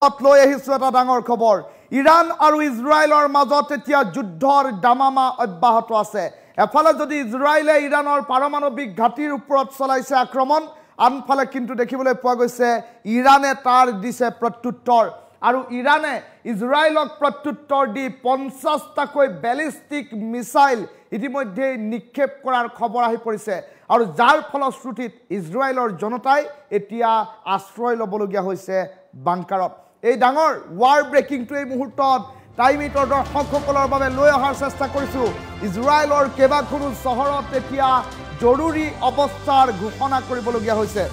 লৈ আহিছো এটা ডাঙৰ খবৰ ইৰাণ আৰু ইজৰাইলৰ মাজত এতিয়া যুদ্ধৰ দামামা অব্যাহত আছে এফালে যদি ইজৰাইলে ইৰাণৰ পাৰমাণৱিক ঘাটিৰ ওপৰত চলাইছে আক্ৰমণ আনফালে কিন্তু দেখিবলৈ পোৱা গৈছে ইৰাণে তাৰ দিছে প্ৰত্যুত্তৰ আৰু ইৰাণে ইজৰাইলক প্ৰত্যুত্তৰ দি 50টাকৈ ব্যালিষ্টিক মিসাইল ইতিমধ্যে নিক্ষেপ কৰাৰ খবৰ আহি পৰিছে আৰু যাৰ ফলশ্ৰুতিত ইজৰাইলৰ জনতাই এতিয়া আশ্ৰয় লবলগীয়া হৈছে বাংকাৰত এই ডাঙৰ ওয়াৰ ব্ৰেকিং টু এই মুহূৰ্তত টাইমিটৰ দৰ্শকসকলৰ বাবে লৈ অহাৰ চেষ্টা কৰিছো ইজৰাইলৰ কেবাখনো চহৰত এতিয়া জৰুৰী অৱস্থাৰ ঘোষণা কৰিবলগীয়া হৈছে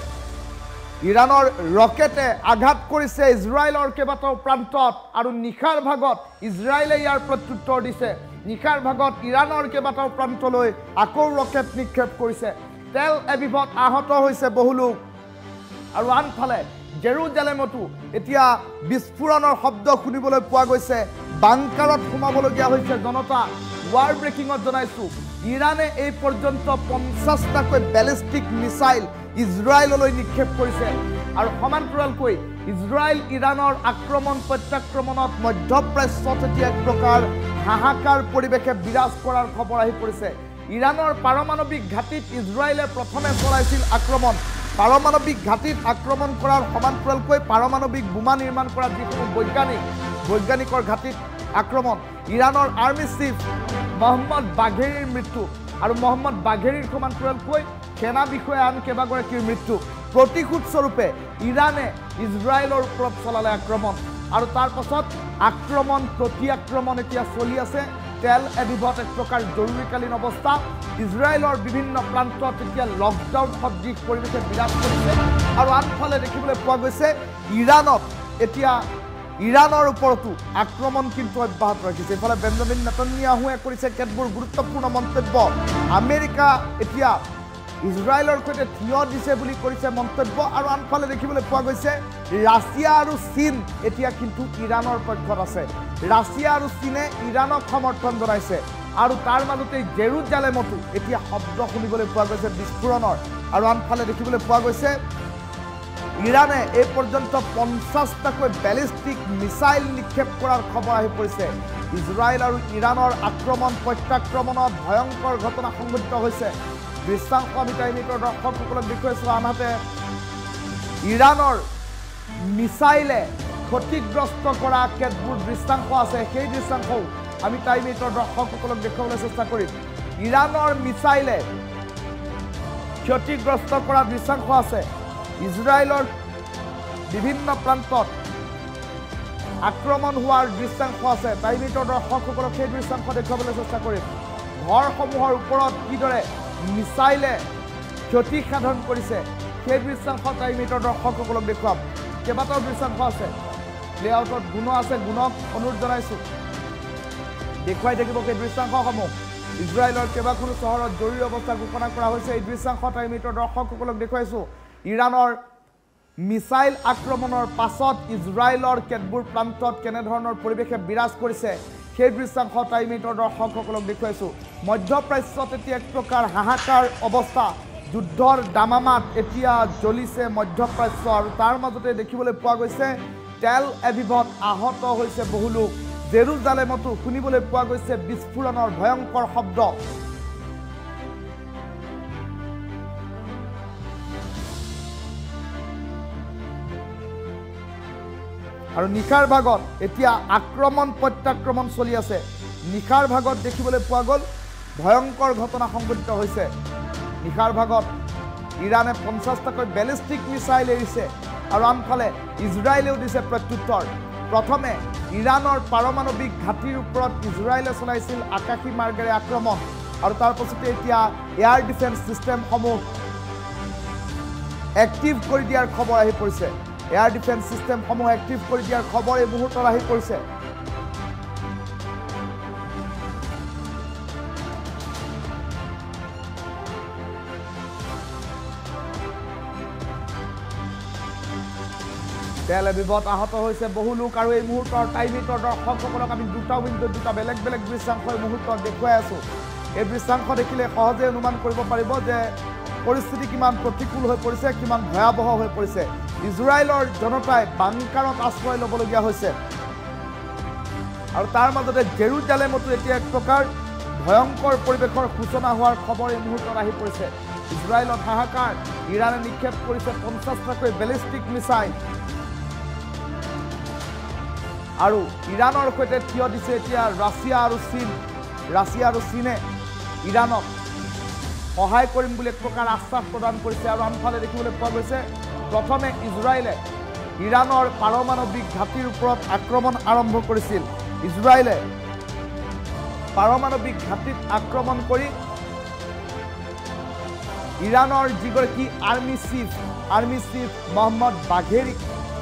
ইৰাণৰ ৰকেটে আঘাত কৰিছে ইজৰাইলৰ কেবাটাও প্ৰান্তত আৰু নিখাৰ ভাগত ইজৰাইলে ইয়াৰ প্ৰত্যুত্তৰ দিছে নিখাৰ ভাগত ইৰাণৰ কেবাটাও প্ৰান্তলৈ আকৌ ৰকেট নিক্ষেপ কৰিছে তেল এবিভত আহত হৈছে বহু লোক আৰু আনফালে জেৰুজালেমতো এতিয়া বিস্ফোৰণৰ শব্দ শুনিবলৈ পোৱা গৈছে বাংকাৰত সোমাবলগীয়া হৈছে জনতা ওয়াৰ ব্ৰেকিংত জনাইছো ইৰাণে এই পৰ্যন্ত 50টাকৈ ব্যালিষ্টিক মিসাইল ইজৰাইললৈ নিক্ষেপ কৰিছে আৰু সমান্তৰালকৈ ইজৰাইল ইৰাণৰ আক্ৰমণ প্ৰত্যাক্ৰমণত মধ্যপ্ৰাচ্যত এতিয়া এক প্ৰকাৰ হাহাকাৰ পৰিৱেশে বিৰাজ কৰাৰ খবৰ আহি পৰিছে ইৰাণৰ পাৰমাণৱিক ঘাটিত ইজৰাইলে প্ৰথমে চলাইছিল আক্ৰমণ পাৰমাণৱিক ঘাটিত আক্ৰমণ কৰাৰ সমান্তৰালকৈ পাৰমাণৱিক বোমা নিৰ্মাণ কৰা যিসমূহ বৈজ্ঞানিকৰ ঘাটিত আক্ৰমণ ইৰাণৰ আৰ্মি চিফ মহম্মদ বাঘেৰীৰ মৃত্যু আৰু মহম্মদ বাঘেৰীৰ সমান্তৰালকৈ সেনা বিষয়া আন কেইবাগৰাকীৰ মৃত্যু প্ৰতিশোধ স্বৰূপে ইৰাণে ইজৰাইলৰ ওপৰত চলালে আক্ৰমণ আৰু তাৰ পাছত আক্ৰমণ প্ৰতি আক্ৰমণ এতিয়া চলি আছে তেল এবিভত এক প্ৰকাৰ জৰুৰীকালীন অৱস্থা ইজৰাইলৰ বিভিন্ন প্ৰান্তত এতিয়া লকডাউন সদৃশ পৰিৱেশে বিৰাজ কৰিছে আৰু আনফালে দেখিবলৈ পোৱা গৈছে ইৰাণত এতিয়া ইৰাণৰ ওপৰতো আক্ৰমণ কিন্তু অব্যাহত ৰাখিছে এফালে বেঞ্জামিন নেতানিয়াহুৱে কৰিছে কেতবোৰ গুৰুত্বপূৰ্ণ মন্তব্য আমেৰিকা এতিয়া ইজৰাইলৰ সৈতে থিয় দিছে বুলি কৰিছে মন্তব্য আৰু আনফালে দেখিবলৈ পোৱা গৈছে ৰাছিয়া আৰু চীন এতিয়া কিন্তু ইৰাণৰ পক্ষত আছে ৰাছিয়া আৰু চীনে ইৰাণক সমৰ্থন জনাইছে আৰু তাৰ মাজতে জেৰুজালেমতো এতিয়া শব্দ শুনিবলৈ পোৱা গৈছে বিস্ফোৰণৰ আৰু আনফালে দেখিবলৈ পোৱা গৈছে ইৰাণে এই পৰ্যন্ত 50টাকৈ ব্যালিষ্টিক মিসাইল নিক্ষেপ কৰাৰ খবৰ আহি পৰিছে ইজৰাইল আৰু ইৰাণৰ আক্ৰমণ প্ৰত্যাক্ৰমণত ভয়ংকৰ ঘটনা সংঘটিত হৈছে দৃশ্যাংশ আমি টাইমিটৰ দৰ্শকসকলক দেখুৱাইছো আনহাতে ইৰাণৰ মিসাইলে ক্ষতিগ্ৰস্ত কৰা কেতবোৰ দৃশ্যাংশ আছে সেই দৃশ্যাংশও আমি টাইমিটৰ দৰ্শকসকলক দেখুৱাবলৈ চেষ্টা কৰিম ইৰাণৰ মিসাইলে ক্ষতিগ্ৰস্ত কৰা দৃশ্যাংশ আছে ইজৰাইলৰ বিভিন্ন প্ৰান্তত আক্ৰমণ হোৱাৰ দৃশ্যাংশ আছে টাইমিটৰ দৰ্শকসকলক সেই দৃশ্যাংশ দেখুৱাবলৈ চেষ্টা কৰিম ঘৰসমূহৰ ওপৰত কিদৰে মিসাইলে ক্ষতি সাধন কৰিছে সেই দৃশ্যাংশ টাইমিটৰ দৰ্শকসকলক দেখুৱাম কেইবাটাও দৃশ্যাংশ আছে লেআউটত গুণ আছে গুণক অনুৰোধ জনাইছো দেখুৱাই থাকিব সেই দৃশ্যাংশসমূহ ইজৰাইলৰ কেইবাখনো চহৰত জৰুৰী অৱস্থা ঘোষণা কৰা হৈছে এই দৃশ্যাংশ টাইমিটৰ দৰ্শকসকলক দেখুৱাইছো ইৰাণৰ মিসাইল আক্ৰমণৰ পাছত ইজৰাইলৰ কেতবোৰ প্ৰান্তত কেনেধৰণৰ পৰিৱেশে বিৰাজ কৰিছে সেই দৃশ্যাংশ টাইমিটৰ দৰ্শকসকলক দেখুৱাইছো মধ্যপ্ৰাচ্যত এতিয়া এক প্ৰকাৰ হাহাকাৰ অৱস্থা যুদ্ধৰ দামামাত এতিয়া জ্বলিছে মধ্যপ্ৰাচ্য আৰু তাৰ মাজতে দেখিবলৈ পোৱা গৈছে তেল এবিভত আহত হৈছে বহু লোক জেৰুজালেমতো শুনিবলৈ পোৱা গৈছে বিস্ফোৰণৰ ভয়ংকৰ শব্দ আৰু নিখাৰ ভাগত এতিয়া আক্ৰমণ প্ৰত্যাক্ৰমণ চলি আছে নিখাৰ ভাগত দেখিবলৈ পোৱা গ'ল ভয়ংকৰ ঘটনা সংঘটিত হৈছে নিখাৰ ভাগত ইৰাণে 50টাকৈ ব্যালিষ্টিক মিসাইল এৰিছে আৰু আনফালে ইজৰাইলেও দিছে প্ৰত্যুত্তৰ প্ৰথমে ইৰাণৰ পাৰমাণৱিক ঘাটিৰ ওপৰত ইজৰাইলে চলাইছিল আকাশী মাৰ্গেৰে আক্ৰমণ আৰু তাৰ পাছতে এতিয়া এয়াৰ ডিফেন্স চিষ্টেমসমূহ এক্টিভ কৰি দিয়াৰ খবৰ আহি পৰিছে এয়াৰ ডিফেন্স চিষ্টেমসমূহ এক্টিভ কৰি দিয়াৰ খবৰ এই মুহূৰ্তত আহি পৰিছে তেল এবিভত আহত হৈছে বহু লোক আৰু এই মুহূৰ্তৰ টাইমিটৰ দৰ্শকসকলক আমি দুটা উইণ্ডত দুটা বেলেগ বেলেগ দৃশ্যাংশ এই মুহূৰ্তত দেখুৱাই আছো এই দৃশ্যাংশ দেখিলে সহজে অনুমান কৰিব পাৰিব যে পৰিস্থিতি কিমান প্ৰতিকূল হৈ পৰিছে, কিমান ভয়াৱহ হৈ পৰিছে। ইজৰাইলৰ জনতাই বাংকাৰত আশ্ৰয় ল'বলগীয়া হৈছে আৰু তাৰ মাজতে জেৰুজালেমতো এতিয়া এক প্ৰকাৰ ভয়ংকৰ পৰিৱেশৰ সূচনা হোৱাৰ খবৰ এই মুহূৰ্তত আহি পৰিছে। ইজৰাইলত হাহাকাৰ, ইৰাণে নিক্ষেপ কৰিছে 50টাকৈ বেলিষ্টিক মিছাইল আৰু ইৰাণৰ সৈতে থিয় দিছে এতিয়া ৰাছিয়া আৰু চীন। ৰাছিয়া আৰু চীনে ইৰাণক সহায় কৰিম বুলি এক প্ৰকাৰ আশ্বাস প্ৰদান কৰিছে আৰু আনফালে দেখিবলৈ পোৱা গৈছে প্ৰথমে ইজৰাইলে ইৰাণৰ পাৰমাণৱিক ঘাটিৰ ওপৰত আক্ৰমণ আৰম্ভ কৰিছিল। ইজৰাইলে পাৰমাণৱিক ঘাটিত আক্ৰমণ কৰি ইৰাণৰ যিগৰাকী আৰ্মি চিফ মহম্মদ বাঘেৰীক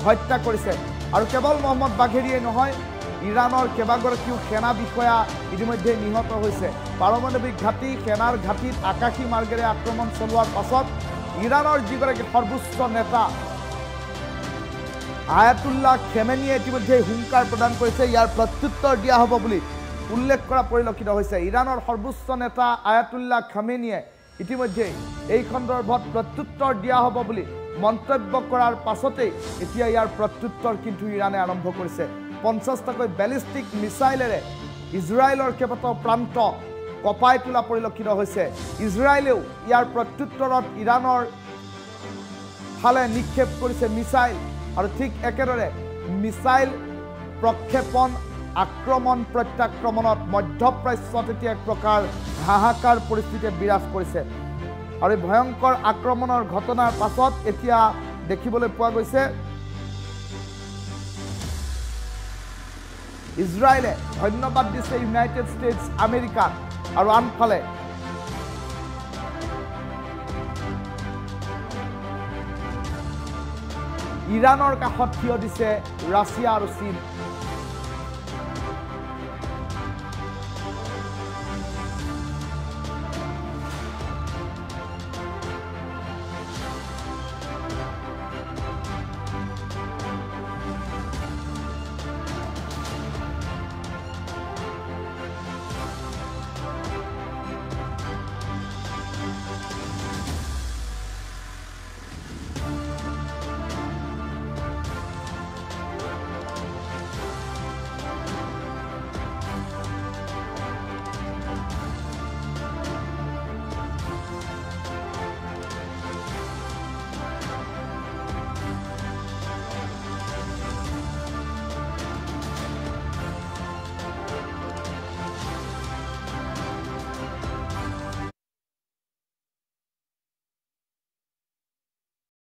হত্যা কৰিছে আৰু কেৱল মহম্মদ বাঘেৰীয়ে নহয়, ইৰাণৰ কেইবাগৰাকীও সেনা বিষয়া ইতিমধ্যে নিহত হৈছে। পাৰমাণৱিক ঘাটি, সেনাৰ ঘাটিত আকাশী মাৰ্গেৰে আক্ৰমণ চলোৱাৰ পাছত ইৰাণৰ যিগৰাকী সৰ্বোচ্চ নেতা আয়াতুল্লাহ খেমেনিয়ে ইতিমধ্যে হুংকাৰ প্ৰদান কৰিছে, ইয়াৰ প্ৰত্যুত্তৰ দিয়া হ'ব বুলি উল্লেখ কৰা পৰিলক্ষিত হৈছে। ইৰাণৰ সৰ্বোচ্চ নেতা আয়াতুল্লাহ খামেনিয়ে ইতিমধ্যে এই সন্দৰ্ভত প্ৰত্যুত্তৰ দিয়া হ'ব বুলি মন্তব্য কৰাৰ পাছতেই এতিয়া ইয়াৰ প্ৰত্যুত্তৰ কিন্তু ইৰাণে আৰম্ভ কৰিছে। 50টাকৈ বেলিষ্টিক মিছাইলেৰে ইজৰাইলৰ কেইবাটাও প্ৰান্ত কঁপাই তোলা পৰিলক্ষিত হৈছে। ইজৰাইলেও ইয়াৰ প্ৰত্যুত্তৰত ইৰাণৰ ফালে নিক্ষেপ কৰিছে মিছাইল আৰু ঠিক একেদৰে মিছাইল প্ৰক্ষেপণ, আক্ৰমণ প্ৰত্যাক্ৰমণত মধ্যপ্ৰাচ্যত এতিয়া এক প্ৰকাৰ হাহাকাৰ পৰিস্থিতিয়ে বিৰাজ কৰিছে আৰু এই ভয়ংকৰ আক্ৰমণৰ ঘটনাৰ পাছত এতিয়া দেখিবলৈ পোৱা গৈছে ইজৰাইলে ধন্যবাদ দিছে ইউনাইটেড ষ্টেটছ আমেৰিকাক আৰু আনফালে ইৰাণৰ কাষত থিয় দিছে ৰাছিয়া আৰু চীন।